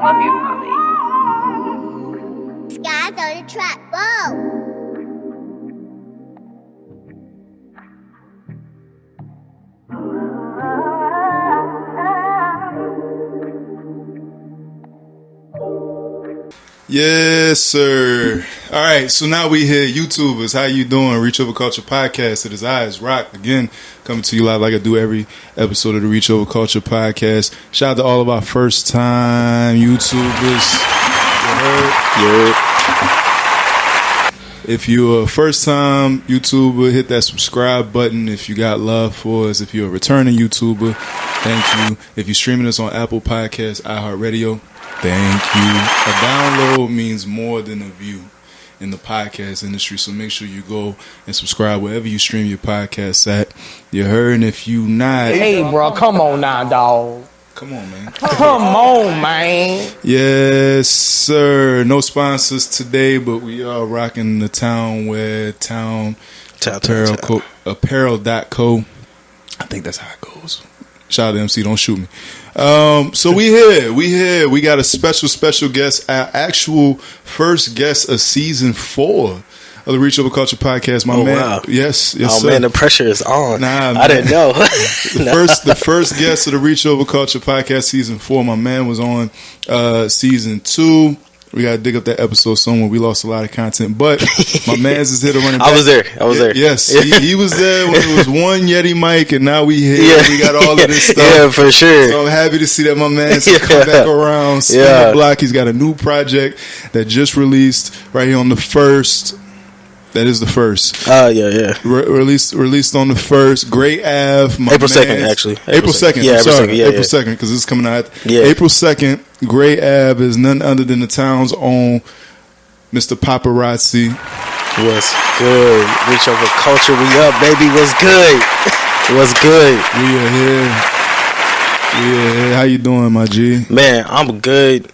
love you, mommy. Skies on the track, whoa. Yes, sir. All right, so now we here, YouTubers. How you doing? Reach Over Culture podcast. It is I, it's ROC, again, coming to you live like I do every episode of the Reach Over Culture podcast. Shout out to all of our first-time YouTubers. You heard? Yeah. If you're a first-time YouTuber, hit that subscribe button. If you got love for us, if you're a returning YouTuber, thank you. If you're streaming us on Apple Podcasts, iHeartRadio, thank you. A download means more than a view in the podcast industry, so make sure you go and subscribe wherever you stream your podcasts at. You heard? And if you not... Hey, bro, come on now, dog. Come on, man. Come on, man. Yes, sir. No sponsors today, but we are rocking the Town Wear, Town Apparel.co. I think that's how it goes. Shout out to MC, don't shoot me. So we here. We got a special guest, our actual first guest of season 4 of the Reach Over Culture podcast. My man. Wow. Yes, oh, sir. Man, the pressure is on. Nah, man. I didn't know. The first guest of the Reach Over Culture podcast season 4. My man was on season 2. We gotta dig up that episode somewhere. We lost a lot of content, but my man's is here to run it back. I was there. Yes, he was there when it was one Yeti mic, and now we here. Yeah. We got all of this stuff. Yeah, for sure. So I'm happy to see that my man's come back around. Spin the block. He's got a new project that just released right here on the 1st. That is the 1st. Yeah. Released on the 1st. Grey Ave. April 2nd, actually. April 2nd. Yeah, April 2nd. Yeah, April 2nd, because this is coming out. Yeah. April 2nd. Grey Ave is none other than the town's own Mr. Paparyzi. What's good? Reach Over Culture. We up, baby. What's good? What's good? We are here. How you doing, my G? Man, I'm good.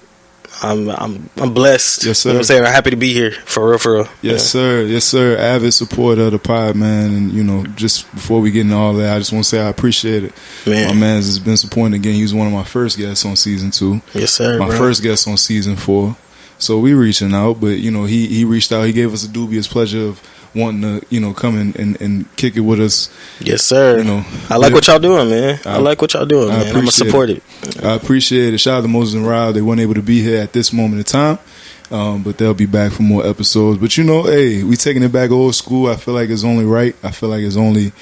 I'm blessed. Yes, sir. You know what I'm saying? I'm happy to be here. For real. Yes, sir. Yes, sir. Avid supporter of the pod, man. And, you know, just before we get into all that, I just want to say I appreciate it. Man. My man's has been supporting again. He was one of my first guests on season 2. Yes, sir. My first guest on season 4. So we reaching out, but, you know, he reached out. He gave us a dubious pleasure of wanting to, you know, come and kick it with us. Yes, sir. You know, I like what y'all doing, man. I like what y'all doing, man. I'm going to support it. I appreciate it. Shout out to Moses and Rob. They weren't able to be here at this moment in time, but they'll be back for more episodes. But, you know, hey, we taking it back old school. I feel like it's only right. I feel like it's only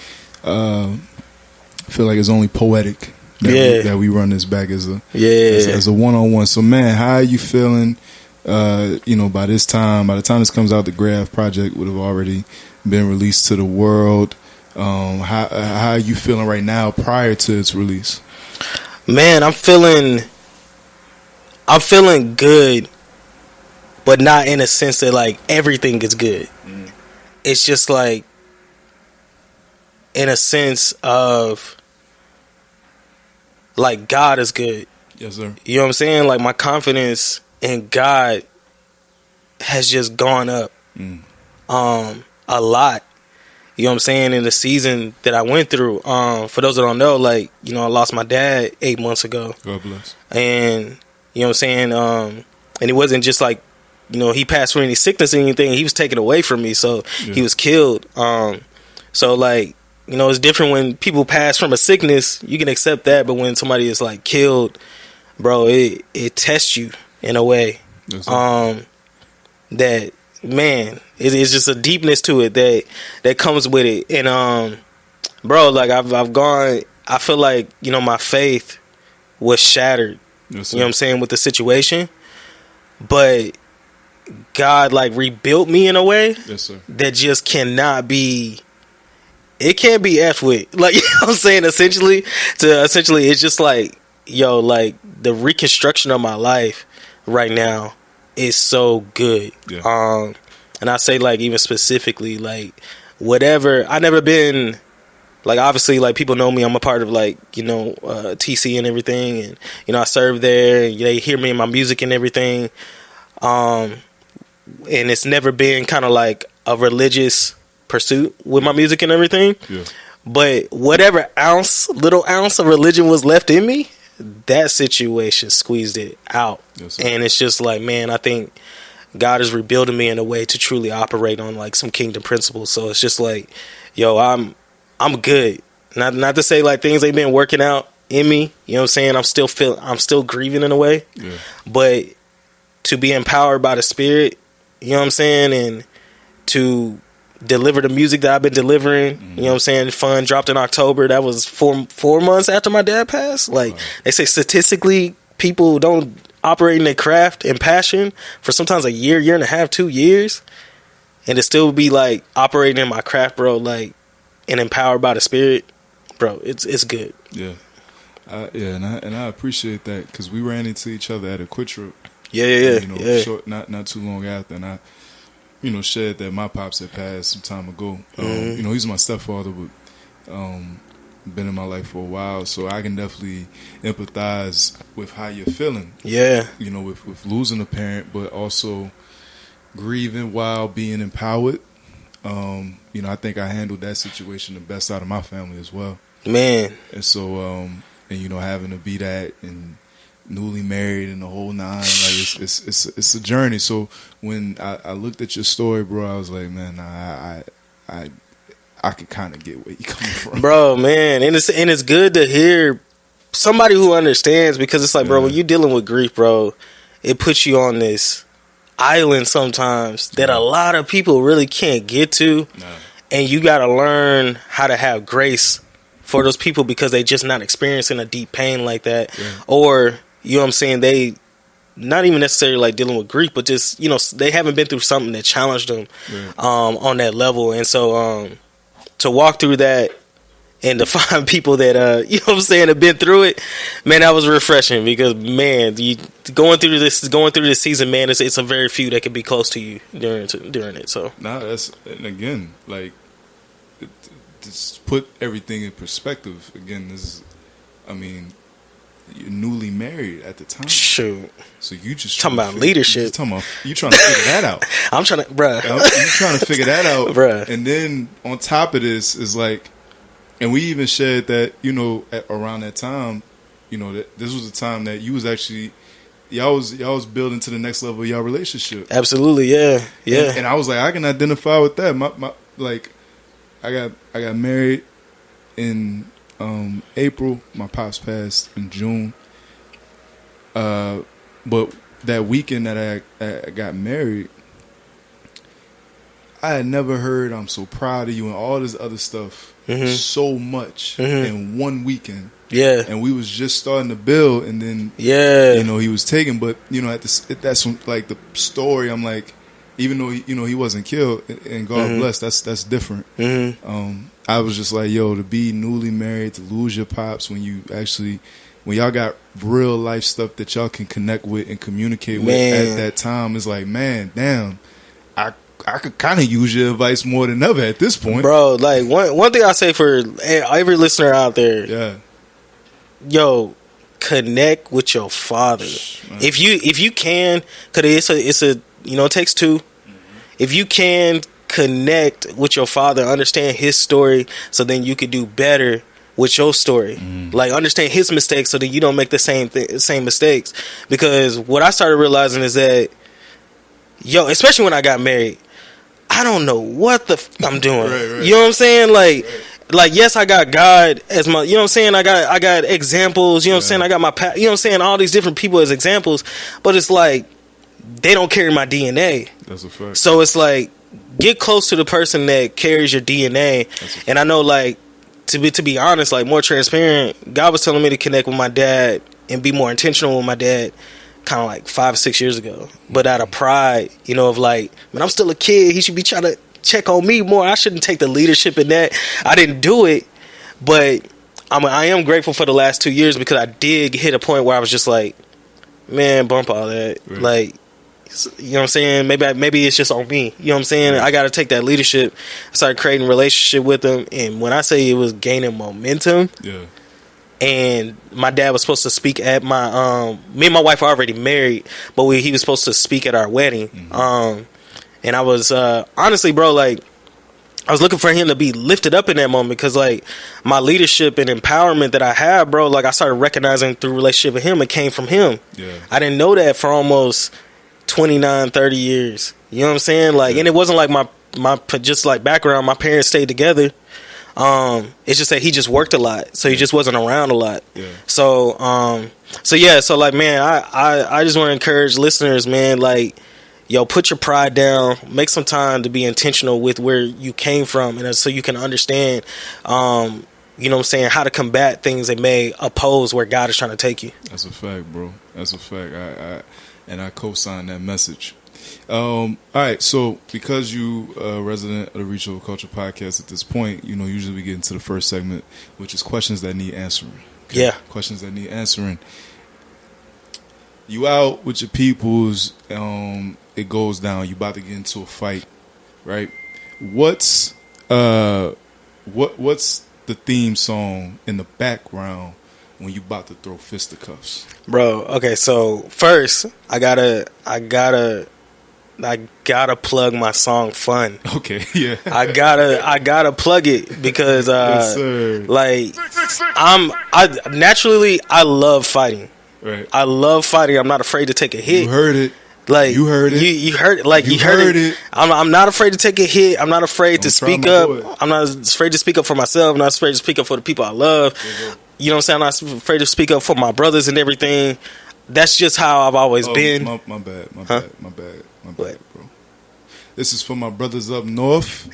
poetic that we run this back as a one-on-one. So, man, how are you feeling? You know, by the time this comes out, the Grey Ave project would have already been released to the world. How are you feeling right now prior to its release? Man, I'm feeling good, but not in a sense that like everything is good. It's just like in a sense of like God is good. Yes, sir. You know what I'm saying? Like my confidence in God has just gone up a lot. You know what I'm saying? In the season that I went through, for those that don't know, like, you know, I lost my dad 8 months ago. God bless. And, you know what I'm saying? And it wasn't just like, you know, he passed from any sickness or anything. He was taken away from me. So he was killed. So like, you know, it's different when people pass from a sickness. You can accept that. But when somebody is like killed, bro, it tests you in a way. Yes, that, man, it's just a deepness to it that comes with it. And bro, like I've gone, I feel like, you know, my faith was shattered. Yes, you know what I'm saying, with the situation, but God like rebuilt me in a way that just cannot be. It can't be F with. Like, you know what I'm saying? Essentially it's just like, yo, like the reconstruction of my life right now is so good. Yeah. And I say like even specifically like whatever, I never been like, obviously like people know me, I'm a part of like, you know, TC and everything, and you know I serve there and they hear me in my music and everything, and it's never been kind of like a religious pursuit with my music and everything. Yeah. But whatever little ounce of religion was left in me, that situation squeezed it out. Yes, and it's just like, man, I think God is rebuilding me in a way to truly operate on like some kingdom principles. So it's just like, yo, I'm good. Not to say like things ain't been working out in me. You know what I'm saying? I'm still grieving in a way. Yeah. But to be empowered by the Spirit, you know what I'm saying, and to deliver the music that I've been delivering, you know what I'm saying? Fun dropped in October. That was four months after my dad passed. Like they say, statistically, people don't operate in their craft and passion for sometimes a year and a half, 2 years, and to still be like operating in my craft, bro, like, and empowered by the Spirit, bro. It's good. Yeah. And I appreciate that, because we ran into each other at a Quick Trip. Yeah. Short, not too long after, and I, shared that my pops had passed some time ago. He's my stepfather, but been in my life for a while, so I can definitely empathize with how you're feeling. Yeah. With losing a parent, but also grieving while being empowered. I think I handled that situation the best out of my family as well. Man. And so, having to be that and newly married and the whole nine, like it's a journey. So when I looked at your story, bro, I was like, man, I could kind of get where you're coming from, bro, man. And it's good to hear somebody who understands, because it's like, bro, when you're dealing with grief, bro, it puts you on this island sometimes that a lot of people really can't get to, and you got to learn how to have grace for those people, because they just not experiencing a deep pain like that, or you know what I'm saying, they not even necessarily like dealing with grief, but just they haven't been through something that challenged them on that level. And so to walk through that and to find people that you know what I'm saying, have been through it, man, that was refreshing, because man, going through this season, man, it's a very few that can be close to you during it. So and again, like, just put everything in perspective. Again, you're newly married at the time. Shoot. So you just talking about leadership. You trying to figure that out. I'm trying to, bruh. You trying to figure that out, bruh. And then on top of this is like, and we even shared that, around that time, that this was the time that you was actually, y'all was building to the next level of y'all relationship. Absolutely, yeah. And I was like, I can identify with that. My like, I got married in April. My pops passed in June. But that weekend that I got married, I had never heard "I'm so proud of you" and all this other stuff so much in one weekend. Yeah, and we was just starting to build, and then he was taken. But that's like the story. I'm like, even though he wasn't killed, and God bless, that's different. I was just like, yo, to be newly married, to lose your pops when y'all got real life stuff that y'all can connect with and communicate with at that time, is like, man, damn, I could kind of use your advice more than ever at this point, bro. Like one thing I say for every listener out there, yo, connect with your father. Man. If you can, because it's a it takes two. If you can connect with your father, understand his story, so then you could do better with your story. Like, understand his mistakes so that you don't make the same mistakes. Because what I started realizing is that, yo, especially when I got married, I don't know what I'm doing. Right. You know what I'm saying? Like, yes, I got God as my, you know what I'm saying? I got examples, you know what I'm saying? I got my, you know what I'm saying? All these different people as examples, but it's like, they don't carry my DNA. That's a fact. So it's like, get close to the person that carries your DNA. And I know, like, to be honest, like, more transparent, God was telling me to connect with my dad and be more intentional with my dad kind of like 5 or 6 years ago. But out of pride, of like, man, I'm still a kid. He should be trying to check on me more. I shouldn't take the leadership in that. I didn't do it. But I am grateful for the last 2 years, because I did hit a point where I was just like, man, bump all that. Right. Like, you know what I'm saying? Maybe it's just on me. You know what I'm saying? Right. I got to take that leadership. I started creating a relationship with him. And when I say it was gaining momentum, and my dad was supposed to speak at my, me and my wife are already married, but he was supposed to speak at our wedding. And I was, honestly, bro, like, I was looking for him to be lifted up in that moment because, like, my leadership and empowerment that I have, bro, like, I started recognizing through relationship with him, it came from him. Yeah. I didn't know that for almost 29, 30 years. You know what I'm saying? Like, and it wasn't like my just like background. My parents stayed together. It's just that he just worked a lot, so he just wasn't around a lot. Yeah. So like, man, I just want to encourage listeners, man, like, yo, put your pride down, make some time to be intentional with where you came from, and so you can understand, you know what I'm saying, how to combat things that may oppose where God is trying to take you. That's a fact, bro. That's a fact. I co-sign that message. All right, so because you resident of the Reach Over Culture podcast at this point, you know, usually we get into the first segment, which is questions that need answering. Okay? Yeah. Questions that need answering. You out with your peoples, it goes down, you about to get into a fight, right? What's the theme song in the background when you about to throw fisticuffs? Bro, okay, so first I gotta plug my song Fun. Okay, yeah. I gotta plug it because yes, like I love fighting. Right. I love fighting. I'm not afraid to take a hit. You heard it. Like you heard it. You heard it. Like you heard it. I'm not afraid to take a hit. I'm not afraid to speak up. I'm not afraid to speak up for myself. I'm not afraid to speak up for the people I love. Mm-hmm. You know what I'm saying? I'm not afraid to speak up for my brothers and everything. That's just how I've always been. My bad, bro. This is for my brothers up north.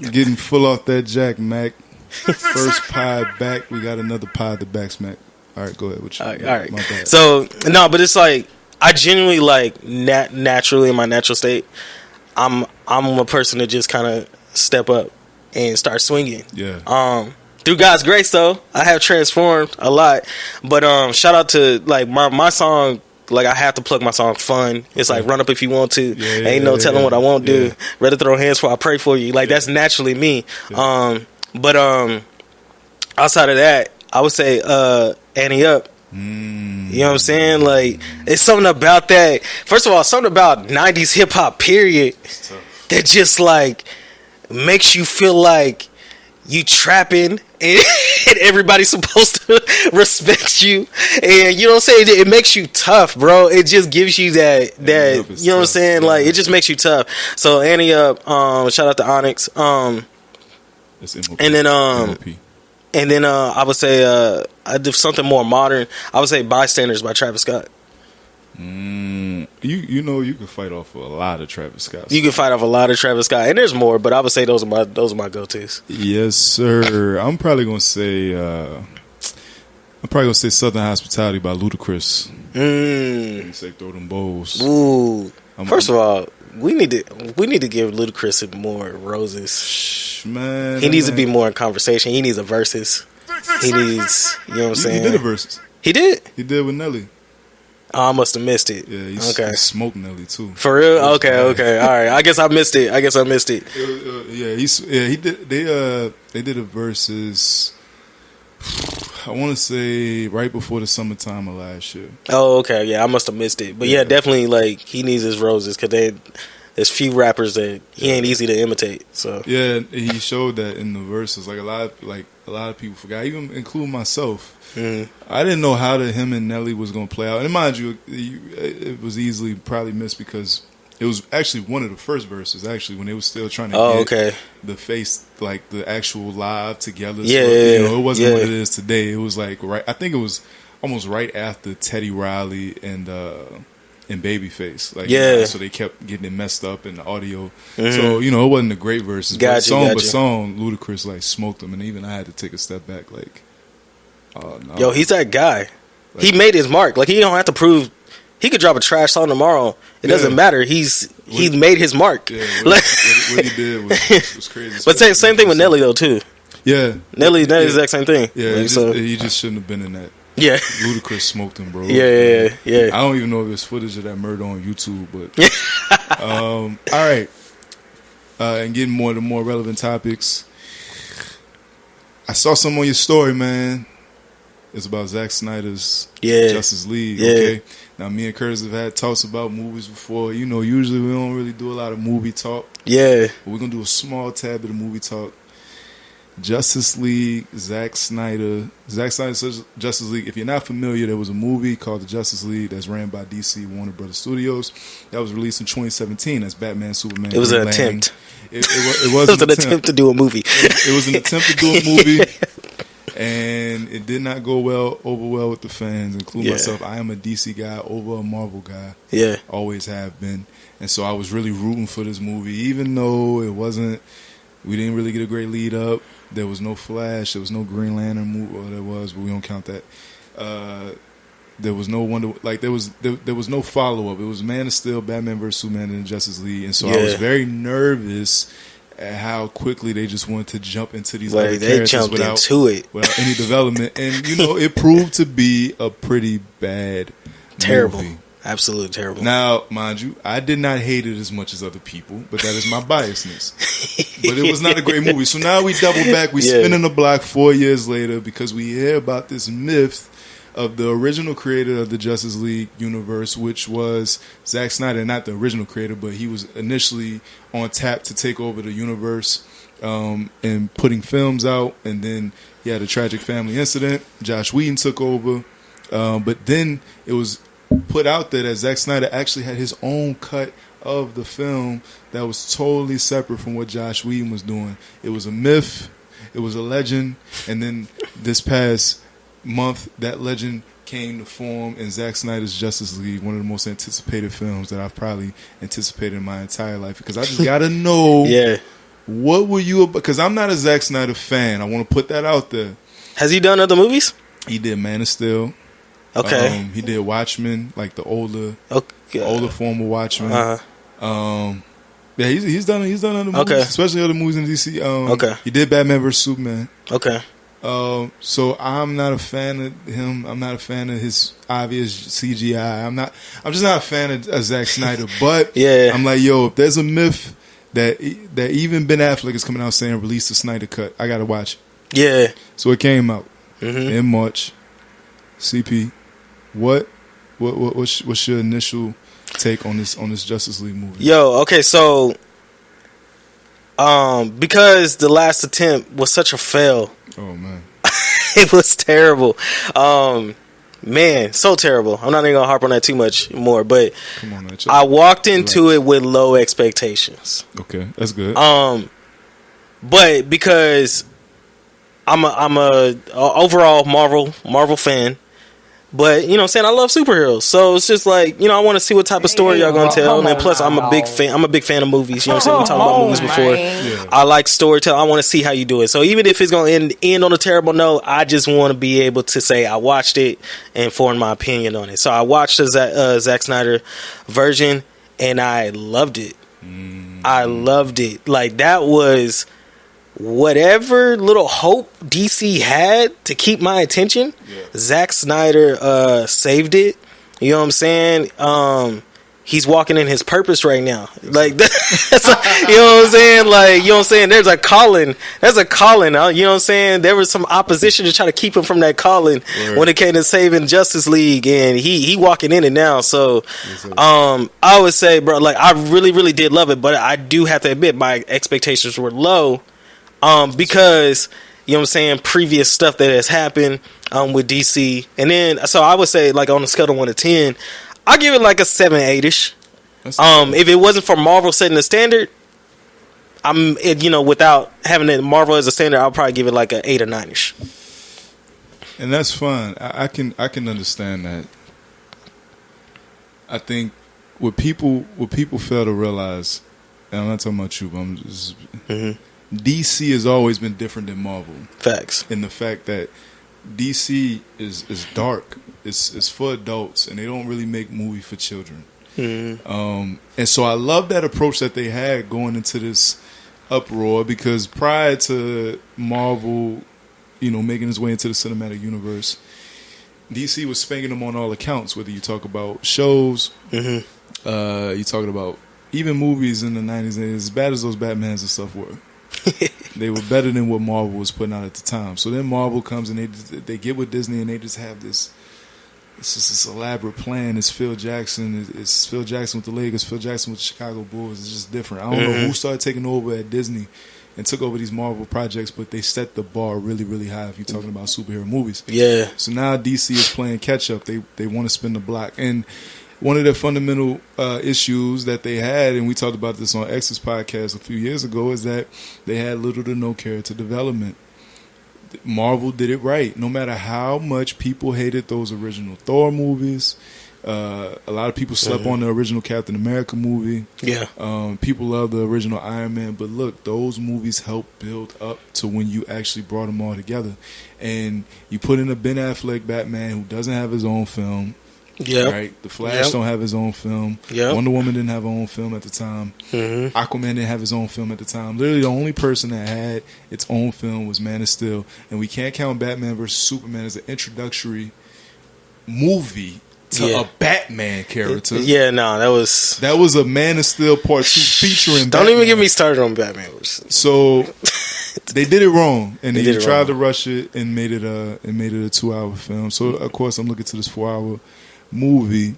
Getting full off that Jack Mac. First pie back. We got another pie at the back smack. All right, go ahead. What you, all right. My bad. So no, but it's like I genuinely like naturally in my natural state. I'm a person to just kind of step up and start swinging. Yeah. Through God's grace, though, I have transformed a lot. But shout out to like my song. Like I have to plug my song Fun. It's like run up if you want to. Ain't no telling what I won't do. Rather throw hands before I pray for you. Like that's naturally me. Yeah. But outside of that, I would say Annie Up. You know what I'm saying? Like it's something about that. First of all, something about 90s hip hop period that just like makes you feel like you trapping and everybody's supposed to respect you, and you know what I'm saying, it makes you tough, bro. It just gives you that you know what I'm saying, like it just makes you tough. So Annie Up, shout out to Onyx, and then I would say I did something more modern. I would say Bystanders by Travis Scott. You know you can fight off a lot of Travis Scott. You can fight off a lot of Travis Scott, and there's more, but I would say those are my go-tos. Yes, sir. I'm probably gonna say Southern Hospitality by Ludacris. Say throw them bowls. Ooh. First of all, we need to give Ludacris more roses. Man, he needs to be more in conversation. He needs a verses. He needs, you know what I'm saying. He did a verses. He did with Nelly. Oh, I must have missed it. Yeah, he smoked Nelly too. For real? Okay, all right. I guess I missed it. He did. They did a verses. I want to say right before the summertime of last year. Oh, okay. Yeah, I must have missed it. But yeah, definitely like he needs his roses because there's few rappers that he ain't easy to imitate. So yeah, he showed that in the verses. Like a lot of people forgot, even including myself. Mm-hmm. I didn't know how him and Nelly was going to play out. And mind you, it was easily probably missed because it was actually one of the first verses, actually, when they were still trying to get the face, like the actual live together. Yeah, so, you know, it wasn't what it is today. It was like, I think it was almost right after Teddy Riley and Babyface. Like, you know, so they kept getting it messed up in the audio. Mm-hmm. So, you know, it wasn't the great verses. But song, Ludacris, like, smoked them. And even I had to take a step back, like, no. Yo, he's that guy. Like, he made his mark. Like, he don't have to prove. He could drop a trash song tomorrow. It doesn't matter. He's made his mark. Yeah, what he did was crazy. But same thing with Nelly though too. Yeah, Nelly's the exact same thing. Yeah, like, he just shouldn't have been in that. Yeah, Ludacris smoked him, bro. Yeah. I don't even know if there's footage of that murder on YouTube, but all right. And getting more to more relevant topics. I saw some on your story, man. It's about Zack Snyder's Yeah. Justice League. Yeah. Okay. Now, me and Curtis have had talks about movies before. You know, usually we don't really do a lot of movie talk. Yeah. But we're gonna do a small tab of the movie talk. Justice League, Zack Snyder's Justice League. If you're not familiar, there was a movie called The Justice League that's ran by DC Warner Brothers Studios that was released in 2017. That's Batman, Superman. It was Green an Lantern. attempt. It It was an attempt to do a movie. It was an attempt to do a movie, and it did not go over well with the fans, including myself. I am a DC guy over a Marvel guy. Yeah. Always have been. And so I was really rooting for this movie, even though we didn't really get a great lead up. There was no Flash. There was no Green Lantern movie. Well, there was, but we don't count that. There was no Wonder. Like there was no follow up. It was Man of Steel, Batman vs Superman, and Justice League. And so I was very nervous at how quickly they just wanted to jump into these other characters without any development. And you know, it proved to be a pretty bad, terrible movie. Absolutely terrible. Now, mind you, I did not hate it as much as other people, but that is my biasness. But it was not a great movie. So now we double back. We spin in the block 4 years later because we hear about this myth of the original creator of the Justice League universe, which was Zack Snyder. Not the original creator, but he was initially on tap to take over the universe and putting films out. And then he had a tragic family incident. Josh Whedon took over. But then it was put out there that Zack Snyder actually had his own cut of the film that was totally separate from what Josh Whedon was doing. It was a myth, it was a legend, and then this past month that legend came to form in Zack Snyder's Justice League, one of the most anticipated films that I've probably anticipated in my entire life, because I just gotta know what were you, because I'm not a Zack Snyder fan. I want to put that out there. Has he done other movies? He did Man of Steel. Okay. He did Watchmen, like the older form of Watchmen. Yeah, he's done other movies, especially other movies in DC. He did Batman vs Superman. Okay. So I'm not a fan of him. I'm not a fan of his obvious CGI. I'm just not a fan of Zack Snyder. But I'm like, yo, if there's a myth that even Ben Affleck is coming out saying release the Snyder cut, I gotta watch it. Yeah. So it came out in March. CP, what's your initial take on this Justice League movie? Yo, okay, so because the last attempt was such a fail. Oh man. It was terrible. Man, so terrible. I'm not even gonna harp on that too much more, but come on, man, I walked into it with low expectations. Okay, that's good. But because I'm a overall Marvel fan. But, you know what I'm saying, I love superheroes. So it's just like, you know, I want to see what type of story y'all going to tell. And then plus, I'm a big fan of movies. You know what I'm saying? We talked about movies before. Yeah. I like storytelling. I want to see how you do it. So even if it's going to end on a terrible note, I just want to be able to say I watched it and form my opinion on it. So I watched the Zack Snyder version, and I loved it. I loved it. Like, that was whatever little hope DC had to keep my attention. Zack Snyder saved it. You know what I'm saying? He's walking in his purpose right now. Like, that's you know what I'm saying? Like, you know what I'm saying? There's a calling. There's a calling. You know what I'm saying? There was some opposition to try to keep him from that calling when it came to saving Justice League, and he walking in it now. So, I would say, bro, like, I really, really did love it, but I do have to admit my expectations were low. Because, you know what I'm saying, previous stuff that has happened with DC. And then, so I would say, like, on a scale of 1 to 10, I'll give it like a 7-8ish. If it wasn't for Marvel setting the standard, without having Marvel as a standard, I'll probably give it like an 8 or 9ish. And that's fine. I can understand that. I think what people fail to realize, and I'm not talking about you, but I'm just... DC has always been different than Marvel. Facts. In the fact that DC is dark. It's for adults, and they don't really make movies for children. And so I love that approach that they had going into this uproar, because prior to Marvel, you know, making its way into the cinematic universe, DC was spanking them on all accounts, whether you talk about shows, you talking about even movies in the 90s, as bad as those Batmans and stuff were. They were better than what Marvel was putting out at the time. So then Marvel comes and they get with Disney and they just have this. It's just this elaborate plan. It's Phil Jackson. It's Phil Jackson with the Lakers. Phil Jackson with the Chicago Bulls. It's just different. I don't know who started taking over at Disney and took over these Marvel projects, but they set the bar really, really high if you're talking about superhero movies. Yeah. So now DC is playing catch up. They want to spin the block. And one of the fundamental issues that they had, and we talked about this on X's podcast a few years ago, is that they had little to no character development. Marvel did it right. No matter how much people hated those original Thor movies, a lot of people slept on the original Captain America movie. Yeah. People love the original Iron Man, but look, those movies helped build up to when you actually brought them all together. And you put in a Ben Affleck Batman who doesn't have his own film. Yeah. Right. The Flash don't have his own film. Yeah. Wonder Woman didn't have her own film at the time. Aquaman didn't have his own film at the time. Literally, the only person that had its own film was Man of Steel, and we can't count Batman vs Superman as an introductory movie to a Batman character. Yeah, no, that was a Man of Steel Part 2 featuring. Don't Batman. even get me started on Batman. So they did it wrong, and they tried wrong. to rush it and made it a 2-hour film. So of course I'm looking to this 4-hour movie,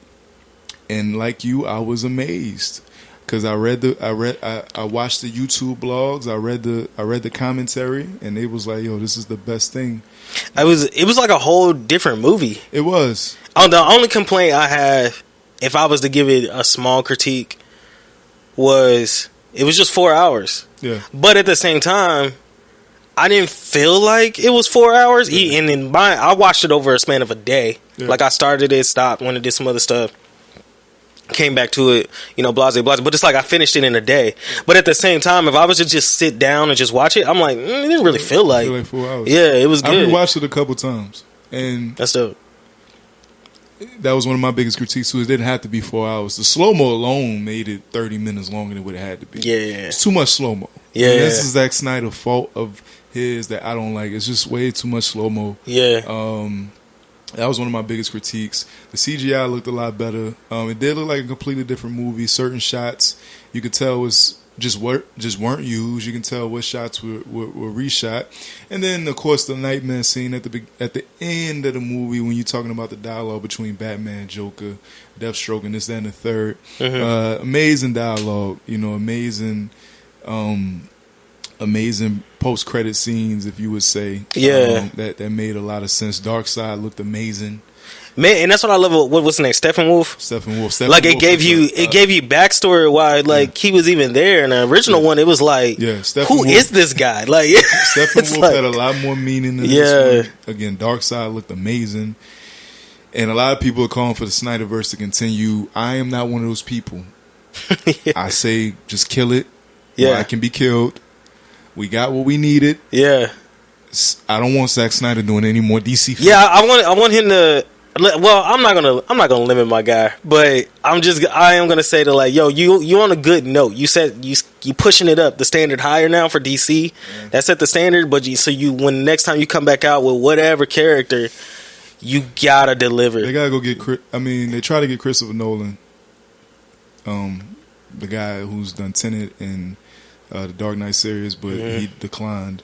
and like you, I was amazed because I watched the YouTube blogs, I read the commentary, and it was like, yo, this is the best thing. It was like a whole different movie. It was. Oh, the only complaint I have, if I was to give it a small critique, was it was just 4 hours. Yeah. But at the same time, I didn't feel like it was 4 hours. Yeah. And I watched it over a span of a day. Yeah. Like I started it, stopped, went and did some other stuff, came back to it, blase. But it's like I finished it in a day. But at the same time, if I was to just sit down and just watch it, I'm like, it didn't really feel like 4 hours. Yeah, it was good. I rewatched it a couple times, and that's dope. That was one of my biggest critiques too. It didn't have to be 4 hours. The slow mo alone made it 30 minutes longer than what it had to be. Yeah, it's too much slow mo. Yeah, and this is Zack Snyder's fault of his that I don't like. It's just way too much slow mo. Yeah. That was one of my biggest critiques. The CGI looked a lot better. It did look like a completely different movie. Certain shots you could tell was just weren't used. You can tell what shots were reshot. And then of course the Nightmare scene at the end of the movie when you're talking about the dialogue between Batman, Joker, Deathstroke, and this, that, and the third. Amazing dialogue. Amazing post-credit scenes, if you would say. Yeah. That made a lot of sense. Darkseid looked amazing. Man, and that's what I love. What's his name? Steppenwolf. Like it gave you backstory why he was even there. In the original one, it was like, who is this guy? Like Steppenwolf had a lot more meaning than this one. Again, Darkseid looked amazing, and a lot of people are calling for the Snyderverse to continue. I am not one of those people. I say just kill it. Yeah, I can be killed. We got what we needed. Yeah, I don't want Zack Snyder doing any more DC films. Yeah, I want him to. Well, I'm not gonna limit my guy, but I am gonna say that like, yo, you on a good note. You said you pushing it up the standard higher now for DC. Yeah. That set the standard, but when next time you come back out with whatever character, you gotta deliver. They gotta go get. They try to get Christopher Nolan, the guy who's done Tenet and the Dark Knight series, but he declined.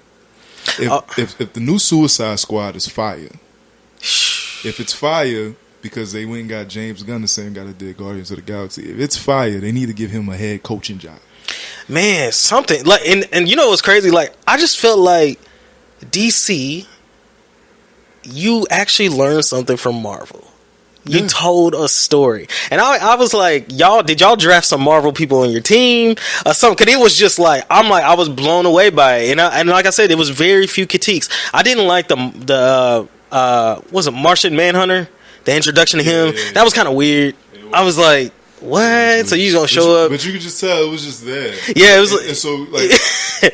If the new Suicide Squad is fire. If it's fire, because they went and got James Gunn, the same guy that did Guardians of the Galaxy. If it's fire, they need to give him a head coaching job. Man, something like, and you know what's crazy? Like, I just felt like DC, you actually learned something from Marvel. You told a story, and I was like, did y'all draft some Marvel people on your team or something? Because it was just like, I was blown away by it, and like I said, it was very few critiques. I didn't like the was it Martian Manhunter? The introduction to him that was kind of weird. I was like, what? So you gonna show up? But you could just tell it was just there. Yeah, it was. And so like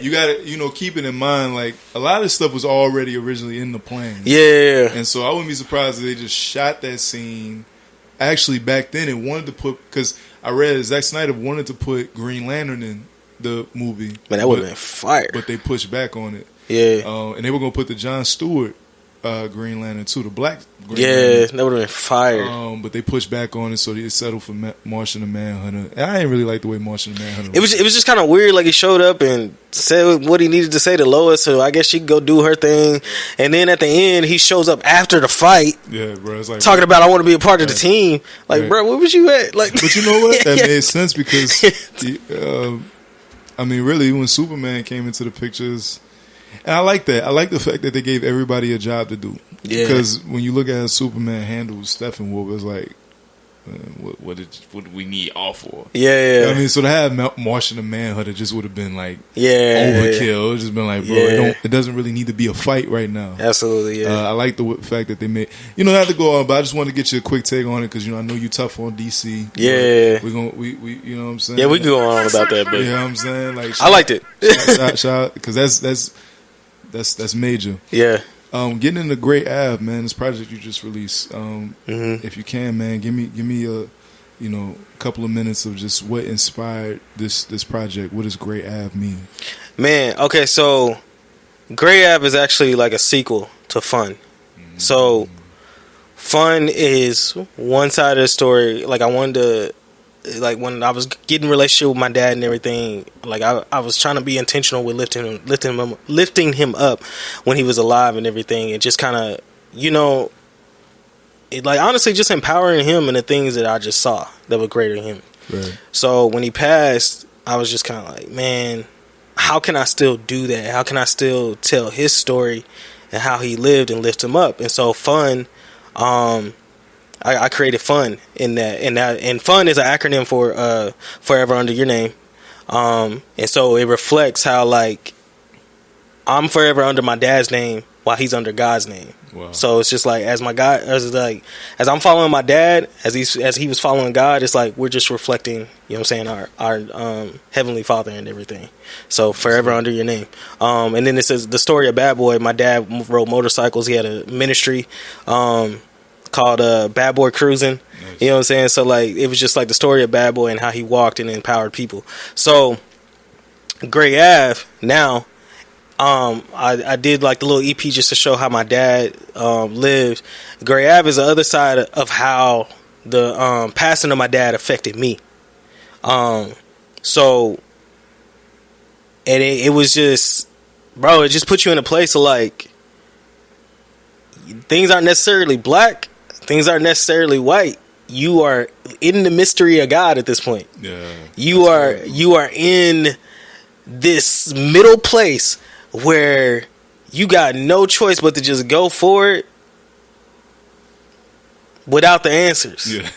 you gotta keep it in mind. Like a lot of this stuff was already originally in the plan. Yeah, and so I wouldn't be surprised if they just shot that scene. Actually, back then it wanted to put, because I read Zack Snyder wanted to put Green Lantern in the movie. Man, that would have been fire. But they pushed back on it. Yeah, and they were gonna put the Jon Stewart Green Lantern 2, the black Green Yeah, Lantern. that would have been fire. But they pushed back on it, so they settled for Martian the Manhunter. And I didn't really like the way Martian the Manhunter It was just kind of weird. Like, he showed up and said what he needed to say to Lois, so I guess she could go do her thing. And then at the end, he shows up after the fight. Yeah, bro. It's like, talking about I want to be a part of the team. Like, bro, where was you at? Like, but you know what? That made sense because, I mean, really, when Superman came into the pictures, and I like that. I like the fact that they gave everybody a job to do. Yeah. Because when you look at how Superman handles Steppenwolf, it's like, what did we need all for? Yeah. You know what I mean, so to have Martian the Manhunter just would have been like overkill. It would just been like, bro, it doesn't really need to be a fight right now. Absolutely, yeah. I like the fact that they made. You don't have to go on, but I just wanted to get you a quick take on it because I know you tough on DC. Yeah, we you know what I'm saying. Yeah, we can go on about that, but you know what I'm saying. Like, I liked it. Shout because that's major. Yeah. Getting into Grey Ave, man. This project you just released. If you can, man, give me a couple of minutes of just what inspired this project. What does Grey Ave mean? Man, okay, so Grey Ave is actually like a sequel to Fun. So Fun is one side of the story. Like, I wanted to, like, when I was getting in a relationship with my dad and everything, like, I was trying to be intentional with lifting him up when he was alive and everything, and just kind of, like, honestly, just empowering him in the things that I just saw that were greater than him. Right. So when he passed, I was just kind of like, man, how can I still do that? How can I still tell his story and how he lived and lift him up? And so Fun, I created Fun in that, and Fun is an acronym for Forever Under Your Name, and so it reflects how, like, I'm forever under my dad's name while he's under God's name. Wow. So it's just like, as I'm following my dad, as he was following God, it's like we're just reflecting, you know what I'm saying, our Heavenly Father and everything. So forever under your name. And then it says the story of Bad Boy. My dad rode motorcycles. He had a ministry called Bad Boy Cruising. Nice. You know what I'm saying? So, like, it was just like the story of Bad Boy and how he walked and empowered people. So Grey Ave now, I did like the little EP just to show how my dad lived. Grey Ave is the other side of how the passing of my dad affected me. So, and it was just, bro, it just put you in a place of, like, things aren't necessarily black, things aren't necessarily white. You are in the mystery of God at this point. Yeah, you are in this middle place where you got no choice but to just go for it without the answers. Yeah.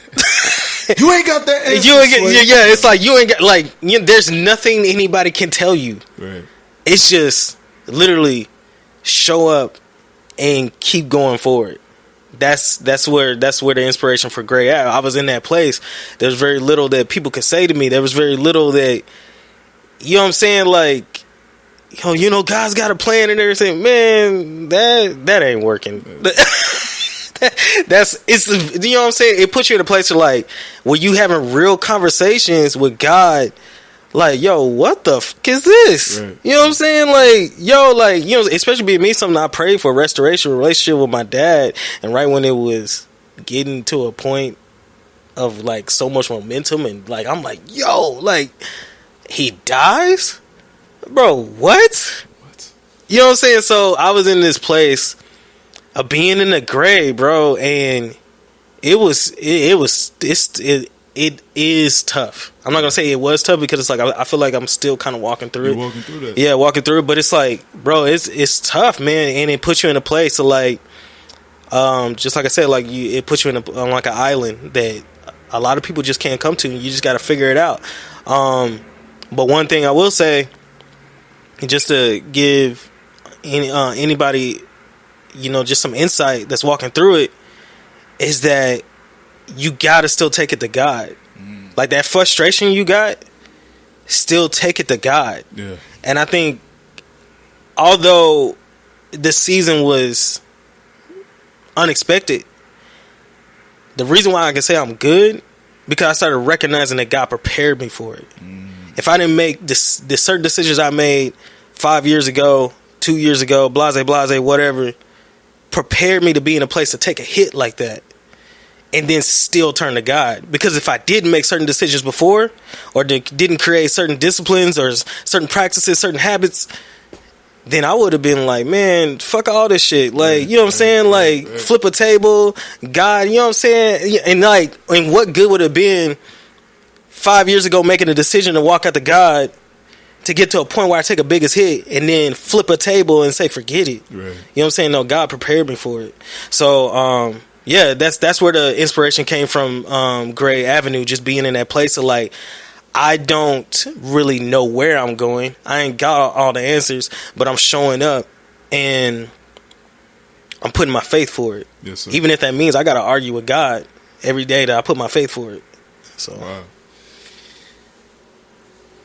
You ain't got that answer. It's like you ain't got, like, there's nothing anybody can tell you. Right. It's just literally show up and keep going forward. That's where the inspiration for Grey Ave. I was in that place. There's very little that people could say to me. There was very little that, you know what I'm saying, like, God's got a plan and everything. Man, that ain't working. It's you know what I'm saying? It puts you in a place of, like, where you having real conversations with God. Like, yo, what the fuck is this? Right. You know what I'm saying? Like, yo, like, especially being me, something I prayed for, restoration, relationship with my dad. And right when it was getting to a point of, like, so much momentum, and, like, I'm like, yo, like, he dies? Bro, what? You know what I'm saying? So I was in this place of being in the grave, bro, and it is tough. I'm not gonna say it was tough because it's like I feel like I'm still kind of walking through it. You're walking through that. Yeah, walking through it. But it's like, bro, it's tough, man, and it puts you in a place of, like, just like I said, like, it puts you on like an island that a lot of people just can't come to, and you just got to figure it out. But one thing I will say, just to give anybody, just some insight that's walking through it, is that you gotta still take it to God. Like, that frustration you got, still take it to God. Yeah. And I think, although this season was unexpected, the reason why I can say I'm good, because I started recognizing that God prepared me for it. If I didn't make the certain decisions I made 5 years ago, 2 years ago, blase, whatever, prepared me to be in a place to take a hit like that and then still turn to God. Because if I didn't make certain decisions before, or didn't create certain disciplines or certain practices, certain habits, then I would have been like, man, fuck all this shit. Like, you know what I'm saying? Like, flip a table, God, you know what I'm saying? And like, and what good would it have been 5 years ago making a decision to walk out to God to get to a point where I take a biggest hit and then flip a table and say, forget it. Right. You know what I'm saying? No, God prepared me for it. So, yeah, that's where the inspiration came from, Grey Avenue, just being in that place of like, I don't really know where I'm going. I ain't got all the answers, but I'm showing up and I'm putting my faith for it. Yes, sir. Even if that means I got to argue with God every day that I put my faith for it. So, wow.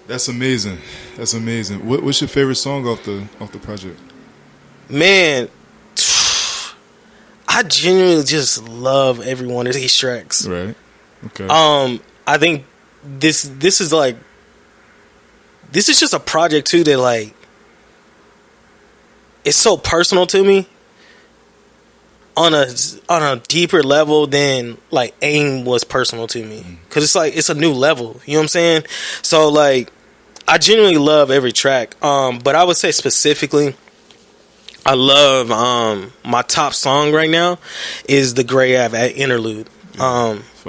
That's amazing. That's amazing. What's your favorite song off the project? Man, I genuinely just love every one of these tracks. Right. Okay. I think this is like, this is just a project too that like, it's so personal to me on a deeper level than like AIM was personal to me, because it's like, it's a new level, you know what I'm saying? So like, I genuinely love every track, but I would say specifically I love my top song right now is the Grey Ave interlude,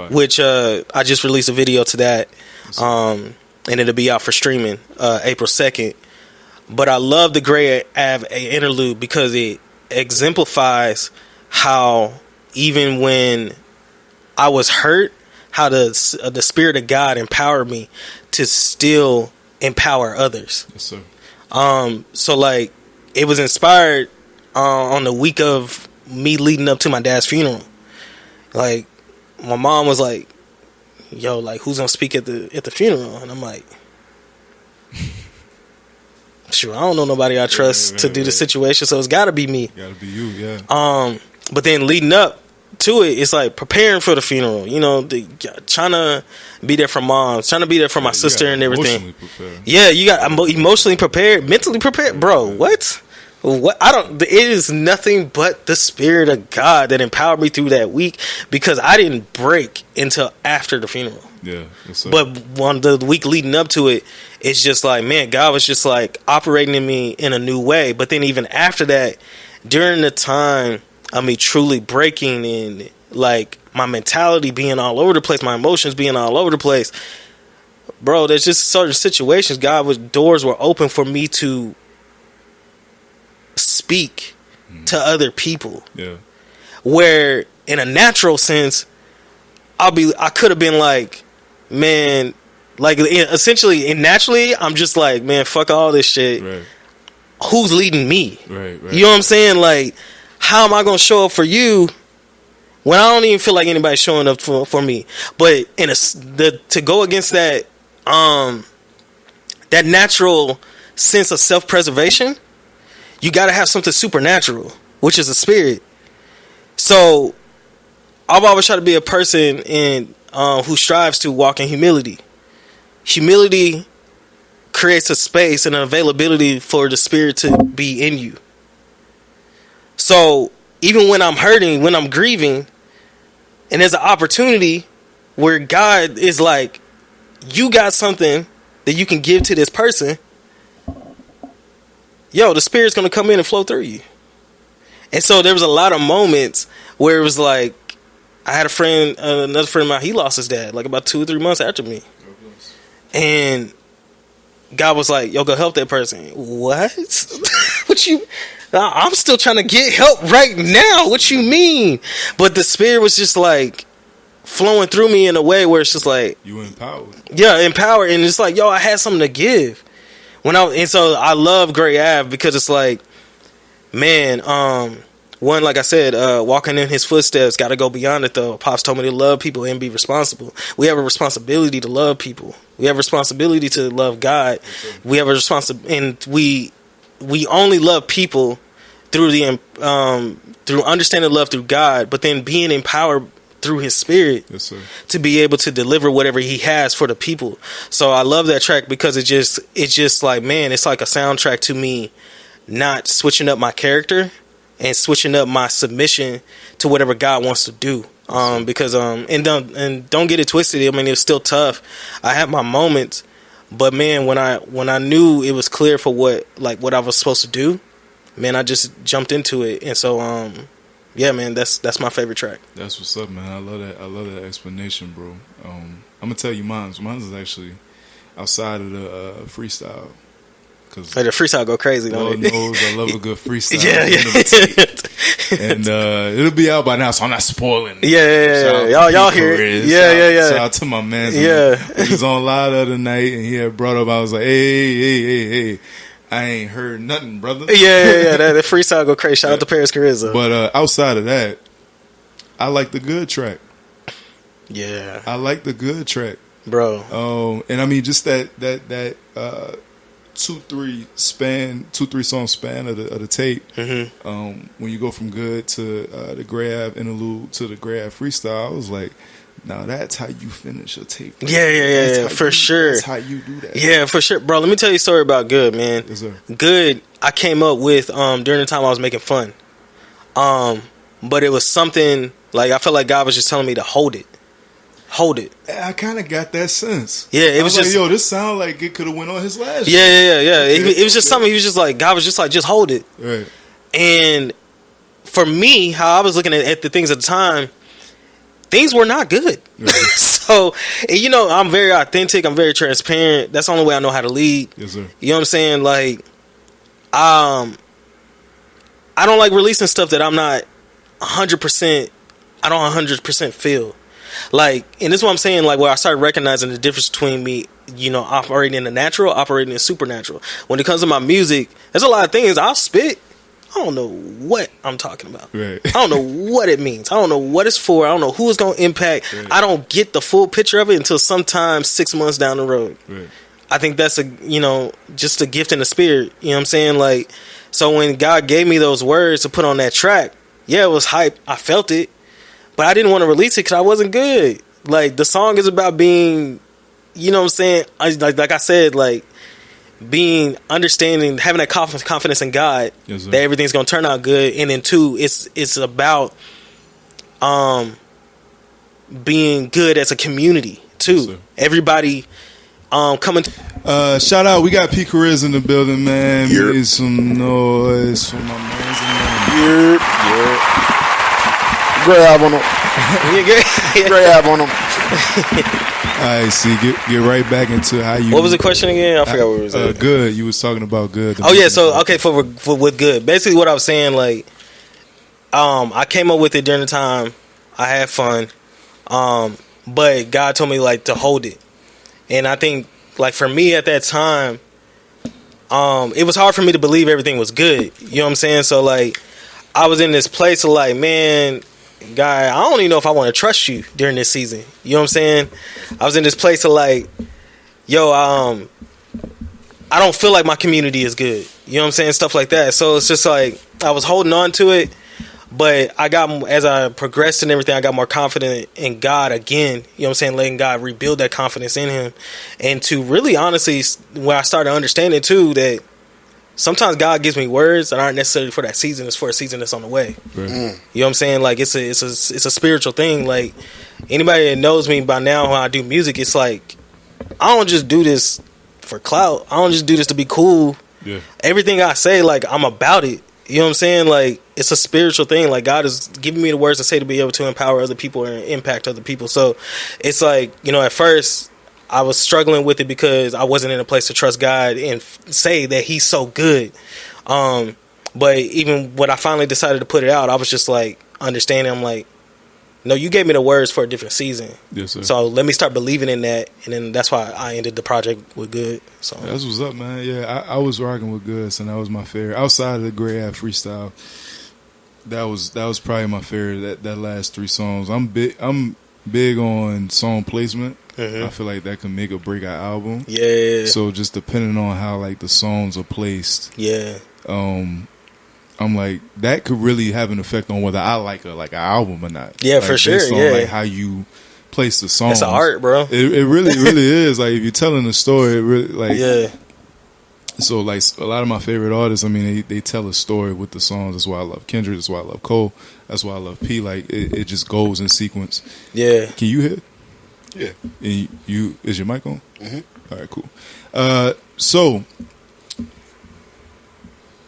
which I just released a video to that, and it'll be out for streaming April 2nd. But I love the Grey Ave interlude because it exemplifies how even when I was hurt, how the Spirit of God empowered me to still empower others. Yes, sir. So like, it was inspired on the week of me leading up to my dad's funeral. Like, my mom was like, yo, like, who's gonna speak at the funeral? And I'm like, sure, I don't know nobody I trust to do the situation, so it's gotta be me. Gotta be you, yeah. But then leading up to it, it's like preparing for the funeral, you know, trying to be there for mom, trying to be there for my sister and everything. Yeah, you got emotionally prepared, mentally prepared, bro. What? It is nothing but the Spirit of God that empowered me through that week, because I didn't break until after the funeral. Yeah. Yes, sir. But one the week leading up to it, it's just like, man, God was just like operating in me in a new way. But then even after that, during the time of me truly breaking and like my mentality being all over the place, my emotions being all over the place, bro, there's just certain situations doors were open for me to speak to other people. Yeah. Where in a natural sense, I could have been like, man, like essentially and naturally, I'm just like, man, fuck all this shit. Right. Who's leading me? Right. You know what I'm saying? Like, how am I gonna show up for you when I don't even feel like anybody's showing up for me? But to go against that that natural sense of self-preservation, you got to have something supernatural, which is a spirit. So I've always tried to be a person who strives to walk in humility. Humility creates a space and an availability for the Spirit to be in you. So even when I'm hurting, when I'm grieving, and there's an opportunity where God is like, you got something that you can give to this person, yo, the Spirit's going to come in and flow through you. And so there was a lot of moments where it was like, I had a friend, another friend of mine, he lost his dad like about 2 or 3 months after me. And God was like, yo, go help that person. What? I'm still trying to get help right now. What you mean? But the Spirit was just like flowing through me in a way where it's just like, you empowered. Yeah, empowered. And it's like, yo, I had something to give. And so I love Grey Ave because it's like, man, one, like I said, walking in his footsteps, got to go beyond it though. Pops told me to love people and be responsible. We have a responsibility to love people. We have a responsibility to love God. We have a and we only love people through through understanding love through God, but then being empowered through His Spirit, yes, sir, to be able to deliver whatever He has for the people. So I love that track because it's just like, man, it's like a soundtrack to me, not switching up my character, and switching up my submission to whatever God wants to do. Because and don't get it twisted. I mean, it was still tough. I had my moments, but man, when I knew it was clear for what I was supposed to do, man, I just jumped into it. And so yeah, man, that's my favorite track. That's what's up, man. I love that explanation, bro. I'm gonna tell you mine's is actually outside of the freestyle. Cause the freestyle go crazy, Lord don't it? knows I love a good freestyle. Yeah. And it'll be out by now, so I'm not spoiling. Yeah. Y'all hear it. Yeah. Shout out to my man. Yeah. He was on live the other night, and he had brought up. I was like, hey. I ain't heard nothing, brother. Yeah. That freestyle go crazy. Shout out to Paris Carrizo. But outside of that, I like the good track. Yeah. I like the good track, bro. And I mean, just that 2-3 song span of the tape. Mm-hmm. When you go from good to the Grey Ave interlude to the Grey Ave freestyle, I was like, now that's how you finish a tape. Yeah, for sure. That's how you do that. Yeah, for sure, bro. Let me tell you a story about Good, man. Yes, sir. Good, I came up with during the time I was making fun. But it was something like I felt like God was just telling me to hold it. I kind of got that sense. Yeah, it was just like, yo, this sound like it could have went on his last. Yeah. It was just something. He was just like, God was just like, just hold it. Right. And for me, how I was looking at the things at the time, things were not good. Right. So, and I'm very authentic. I'm very transparent. That's the only way I know how to lead. Yes, sir. You know what I'm saying? Like, I don't like releasing stuff that I'm not 100%. I don't 100% feel. Like, and this is what I'm saying, like, where I started recognizing the difference between me, operating in the natural, operating in supernatural. When it comes to my music, there's a lot of things I'll spit. I don't know what I'm talking about. Right. I don't know what it means. I don't know what it's for. I don't know who it's going to impact. Right. I don't get the full picture of it until sometime 6 months down the road. Right. I think that's just a gift in the spirit. You know what I'm saying? Like, so when God gave me those words to put on that track, yeah, it was hype. I felt it. But I didn't want to release it because I wasn't good. Like, the song is about being, you know what I'm saying? Like I said, like, being understanding, having that confidence in God, yes, that everything's going to turn out good. And then, two, it's about being good as a community, too. Yes, everybody coming. Shout out. We got P. Cariz in the building, man. Yep. Made some noise for my man's in there. Yeah. Grey Ave on them. Grey Ave on them. All right, see, get right back into how you. What was the question again? I forgot what it was. Good. You was talking about good. Oh yeah, so okay, for with good. Basically, what I was saying, like, I came up with it during the time. I had fun, but God told me like to hold it, and I think like for me at that time, it was hard for me to believe everything was good. You know what I'm saying? So like, I was in this place of like, man, God, I don't even know if I want to trust you during this season. You know what I'm saying? I was in this place of like, yo, I don't feel like my community is good. You know what I'm saying? Stuff like that. So it's just like, I was holding on to it, but as I progressed and everything, I got more confident in God again. You know what I'm saying? Letting God rebuild that confidence in him. And to really honestly, when I started understanding too, that sometimes God gives me words that aren't necessarily for that season. It's for a season that's on the way. Right. You know what I'm saying? Like, it's a spiritual thing. Like, anybody that knows me by now when I do music, it's like, I don't just do this for clout. I don't just do this to be cool. Yeah. Everything I say, like, I'm about it. You know what I'm saying? Like, it's a spiritual thing. Like, God is giving me the words to say to be able to empower other people and impact other people. So it's like, at first I was struggling with it because I wasn't in a place to trust God and say that he's so good. But even when I finally decided to put it out, I was just like understanding. I'm like, no, you gave me the words for a different season. Yes, sir. So let me start believing in that. And then that's why I ended the project with Good. So that's what's up, man. Yeah, I was rocking with Good, so that was my favorite. Outside of the Grey Ave freestyle, that was probably my favorite. That last 3 songs. I'm big on song placement. Mm-hmm. I feel like that can make or break our album. Yeah. So just depending on how like the songs are placed. Yeah. I'm like, that could really have an effect on whether I like an album or not. Yeah, like, for sure. Based on, yeah. like how you place the songs. It's an art, bro. It really is. Like if you're telling a story, it really like. Yeah. So like a lot of my favorite artists, I mean, they tell a story with the songs. That's why I love Kendrick. That's why I love Cole. That's why I love P. Like it just goes in sequence. Yeah. Can you hear? Yeah. And you is your mic on? Mm-hmm. All right, cool. So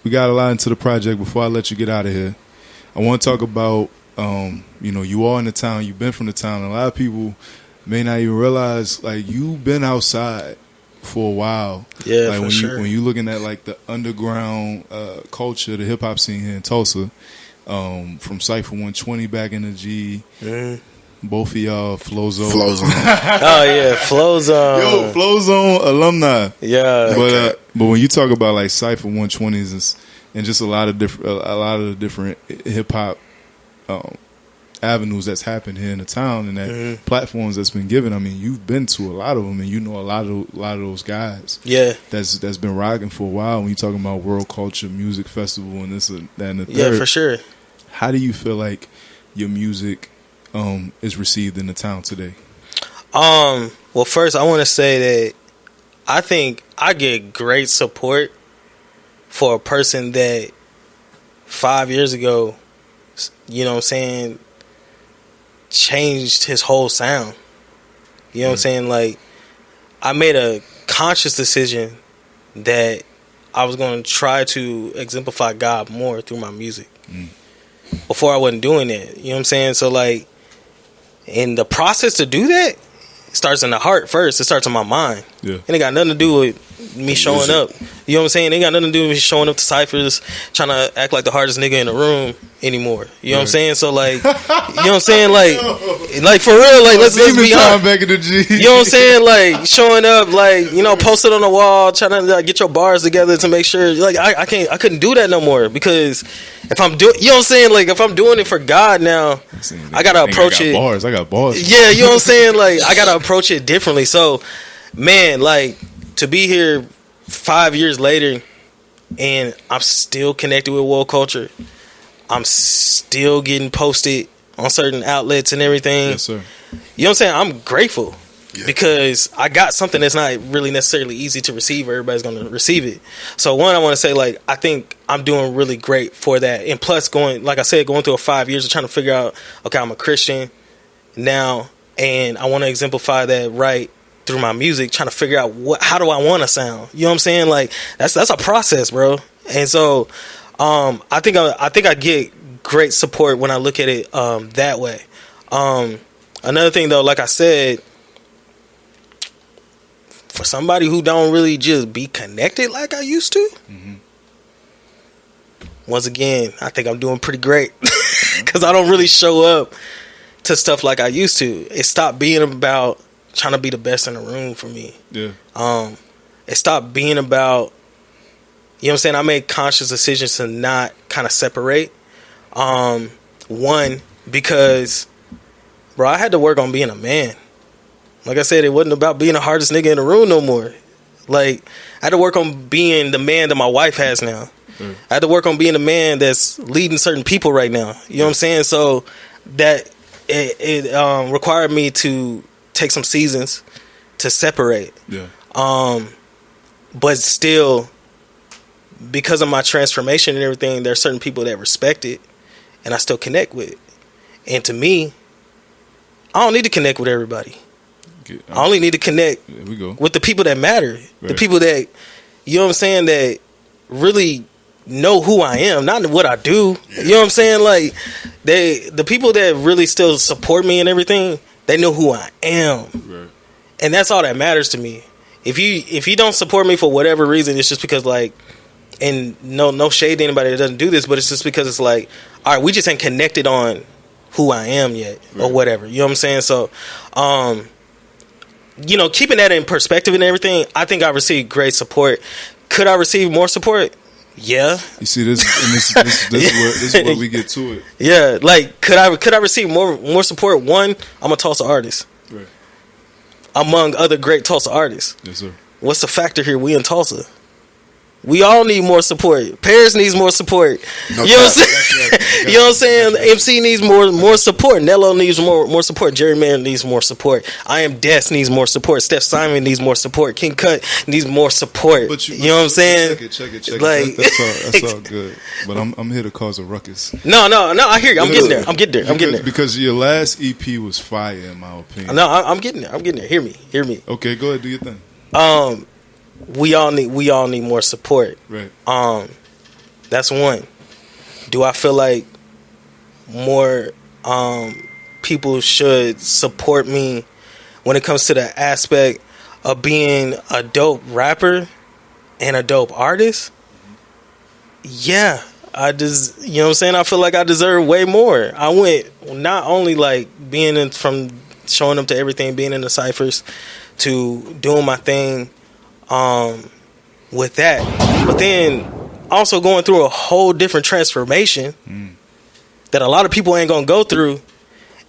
we got a lot into the project. Before I let you get out of here, I want to talk about you are in the town. You've been from the town. A lot of people may not even realize like you've been outside for a while. Yeah, like for when sure. When you looking at like the underground culture, the hip hop scene here in Tulsa, from Cypher 120 back in the G. Both of y'all Flowzone. Oh yeah, Flowzone. Yo, Flowzone alumni. Yeah. But when you talk about like Cypher 120s and just a lot of the different hip hop avenues that's happened here in the town and that platforms that's been given. I mean, you've been to a lot of them, and you know a lot of those guys. Yeah, that's been rocking for a while. When you talking about World Culture Music Festival and this and that and the third. Yeah, for sure. How do you feel like your music is received in the town today? Well, first I want to say that I think I get great support for a person that 5 years ago, you know what I'm saying, changed his whole sound. You know what I'm saying? Like, I made a conscious decision that I was going to try to exemplify God more through my music. Before I wasn't doing that. You know what I'm saying? So, like, in the process to do that, it starts in the heart first. It starts in my mind. Yeah. And it got nothing to do with me showing up. You know what I'm saying? It got nothing to do with me showing up to ciphers, trying to act like the hardest nigga in the room anymore. You know what I'm saying? So, like, you know what I'm saying? Like for real, like, let's be honest. Back in the G. You know what I'm saying? Like, showing up, like, you know, posted on the wall, trying to like, get your bars together to make sure, like, I couldn't do that no more, because if I'm doing, you know what I'm saying? Like, if I'm doing it for God now, I gotta approach it. I got bars. Yeah, you know what I'm saying? Like, I gotta approach it differently. So, man, like, to be here 5 years later and I'm still connected with World Culture, I'm still getting posted on certain outlets and everything. Yes, sir. You know what I'm saying? I'm grateful because I got something that's not really necessarily easy to receive, or everybody's going to receive it. So, one, I want to say, like, I think I'm doing really great for that. And plus, going through 5 years of trying to figure out, okay, I'm a Christian now, and I want to exemplify that right through my music, trying to figure out how do I want to sound. You know what I'm saying? Like, that's a process, bro. And so, I think I get great support when I look at it that way. Another thing, though, like I said, for somebody who don't really just be connected like I used to, once again, I think I'm doing pretty great because I don't really show up to stuff like I used to. It stopped being about trying to be the best in the room for me. Yeah. It stopped being about, you know what I'm saying? I made conscious decisions to not kind of separate. One, because, bro, I had to work on being a man. Like I said, it wasn't about being the hardest nigga in the room no more. Like, I had to work on being the man that my wife has now. I had to work on being the man that's leading certain people right now. You know what I'm saying? So that it required me to take some seasons to separate. Yeah. But still, because of my transformation and everything, there are certain people that respect it and I still connect with it. And to me, I don't need to connect with everybody. I only need to connect with the people that matter. Right. The people that, you know what I'm saying, that really know who I am, not what I do. Yeah. You know what I'm saying? Like, the people that really still support me and everything, they know who I am. Right. And that's all that matters to me. If you don't support me for whatever reason, it's just because, like, and no shade to anybody that doesn't do this, but it's just because it's like, all right, we just ain't connected on who I am yet, or whatever. You know what I'm saying? So, you know, keeping that in perspective and everything, I think I received great support. Could I receive more support? Yeah. You see, this is where we get to it. Yeah, like, could I receive more support? One, I'm a Tulsa artist. Right. Among other great Tulsa artists. Yes, sir. What's the factor here? We in Tulsa. We all need more support. Paris needs more support. No you know what I'm doubt. saying? You know what I'm saying? MC needs more support. Nello needs more support. Jerry Mann needs more support. I Am Des needs more support. Steph Simon needs more support. King Cut needs more support. You know what I'm saying? Check it. Like, that's all good. But I'm here to cause a ruckus. No. I hear you. I'm getting there. Because your last EP was fire, in my opinion. No, I'm getting there. Hear me. Okay, go ahead, do your thing. We all need more support. Right. That's one. Do I feel like more people should support me when it comes to the aspect of being a dope rapper and a dope artist? Yeah. You know what I'm saying? I feel like I deserve way more. I went not only like from showing up to everything, being in the cyphers, to doing my thing with that, but then also going through a whole different transformation that a lot of people ain't gonna go through,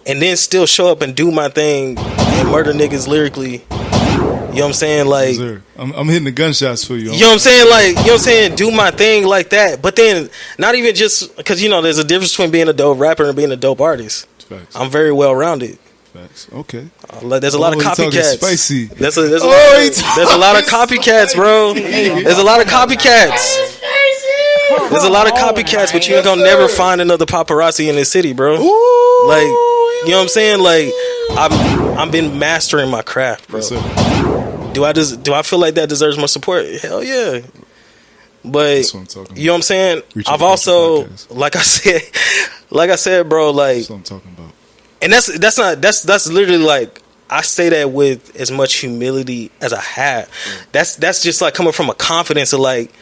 and then still show up and do my thing and murder niggas lyrically. You know what I'm saying? Like, I'm hitting the gunshots for you. You know what I'm saying? Like, you know what I'm saying? Do my thing like that. But then, not even just because, you know, there's a difference between being a dope rapper and being a dope artist. Facts. I'm very well rounded. Facts. Okay. There's a lot of copycats. Spicy. There's a lot of copycats, bro. There's a lot of copycats. There's a lot of copycats, but you ain't gonna never find another paparazzi in this city, bro. Like, you know what I'm saying? Like, I've been mastering my craft, bro. Yes, do I feel like that deserves more support? Hell yeah. But that's what I'm talking about. You know what I'm saying? I've also, like I said, bro, like, that's what I'm talking about. And that's literally like, I say that with as much humility as I have. Yeah. That's just like coming from a confidence of like,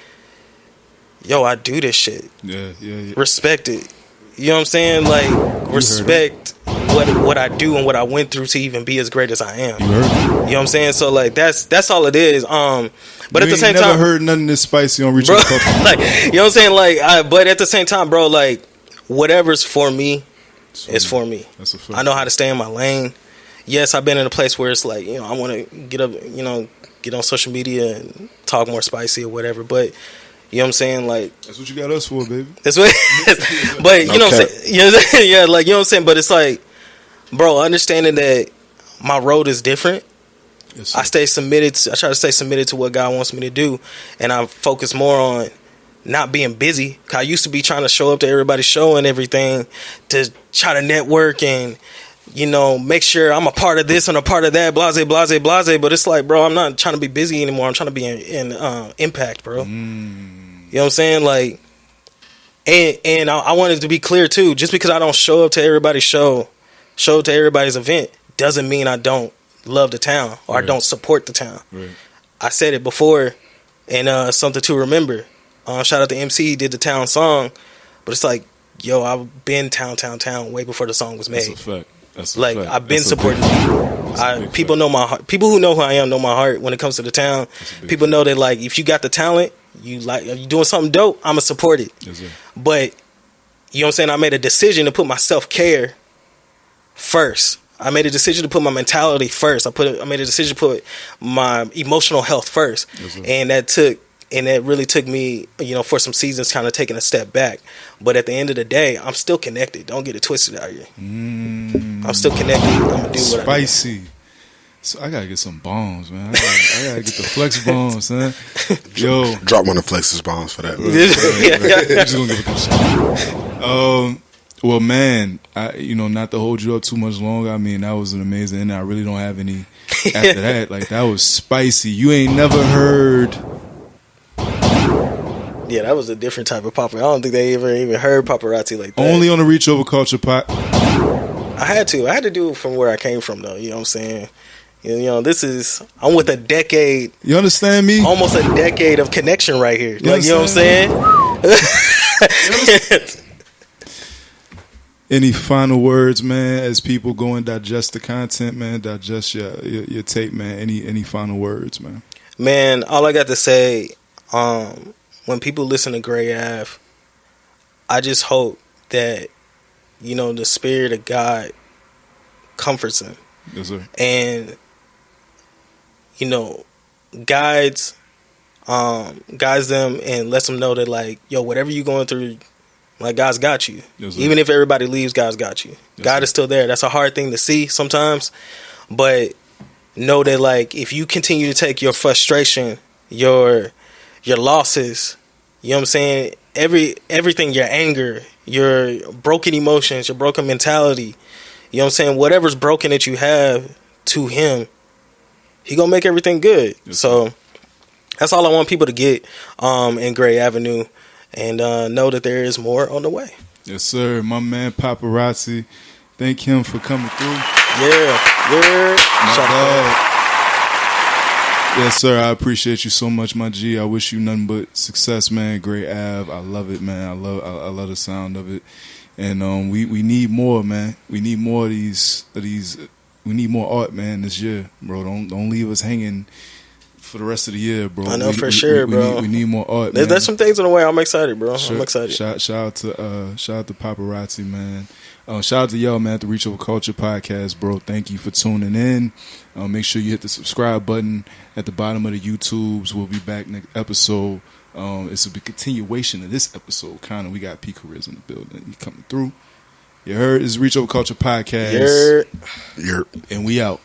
yo, I do this shit. Yeah. Respect it. You know what I'm saying? Like, respect what I do and what I went through to even be as great as I am. You heard it. You know what I'm saying? So like, that's all it is. But you at the same never time, heard nothing this spicy on Reach Over Culture. Like, you know what I'm saying? Like, but at the same time, bro, like, whatever's for me is for me. That's a fact. I know how to stay in my lane. Yes, I've been in a place where it's like, you know, I want to get up, you know, get on social media and talk more spicy or whatever. But you know what I'm saying? Like, that's what you got us for, baby. That's what it is. But you know what I'm saying? Yeah, like, you know what I'm saying? But it's like, bro, understanding that my road is different. Yes, I try to stay submitted to what God wants me to do, and I focus more on not being busy. Cause I used to be trying to show up to everybody's show and everything to try to network and, you know, make sure I'm a part of this and a part of that, blase. But it's like, bro, I'm not trying to be busy anymore. I'm trying to be in impact, bro. You know what I'm saying? Like, and I wanted to be clear too. Just because I don't show up to everybody's show up to everybody's event, doesn't mean I don't love the town or I don't support the town. Right. I said it before, and something to remember. Shout out to MC, he did the town song, but it's like, yo, I've been town way before the song was made. That's a fact. That's a like, fact. I've been supporting people. People know my heart. People who know who I am know my heart when it comes to the town. People know that, like, if you got the talent, you doing something dope, I'ma support it. Yes, but you know what I'm saying? I made a decision to put my self-care first. I made a decision to put my mentality first. I made a decision to put my emotional health first. Yes, and that really took me, you know, for some seasons kind of taking a step back. But at the end of the day, I'm still connected. Don't get it twisted out here. I'm still connected. I'm going to do what spicy. I do. So I got to get some bombs, man. I got to get the flex bombs, man. Yo. Drop one of Flex's bombs for that. I'm just going to give it a shot. Well, man, you know, not to hold you up too much longer. I mean, that was an amazing, and I really don't have any after that. Like, that was spicy. You ain't never heard. Yeah, that was a different type of pop. I don't think they even heard paparazzi like that. Only on the Reach Over Culture pot. I had to do it from where I came from, though. You know what I'm saying? You know, I'm with a decade. You understand me? Almost a decade of connection right here. You know what I'm saying? Any final words, man, as people go and digest the content, man, digest your tape, man. Any final words, man? Man, all I got to say, when people listen to Grey Ave, I just hope that, you know, the Spirit of God comforts them. Yes, sir. And, you know, guides guides them and lets them know that, like, yo, whatever you going through, like, God's got you. Yes, sir. Even if everybody leaves, God's got you. Yes, God sir. is still there. That's a hard thing to see sometimes, but know that, like, if you continue to take your frustration, your losses, you know what I'm saying, everything, your anger, your broken emotions, your broken mentality, you know what I'm saying, whatever's broken that you have to him, he gonna make everything good. Yes, so that's all I want people to get in Grey Avenue, and know that there is more on the way. Yes, sir. My man Paparazzi, thank him for coming through. Yeah. My Shout out. dog. Yes, sir. I appreciate you so much, my G. I wish you nothing but success, man. Grey Ave, I love it, man. I love the sound of it, and we need more, man. We need more of these. We need more art, man, this year, bro. Don't leave us hanging for the rest of the year, bro. I know for sure, bro. We need more art, man. There's some things in the way. I'm excited, bro. Sure. I'm excited. Shout out to Paparazzi, man. Shout out to y'all, man, at the Reach Over Culture podcast, bro. Thank you for tuning in. Make sure you hit the subscribe button at the bottom of the YouTubes. We'll be back next episode. It's a continuation of this episode, kind of. We got P. Careers in the building. You coming through. You heard? It's Reach Over Culture podcast. Yerp. And we out.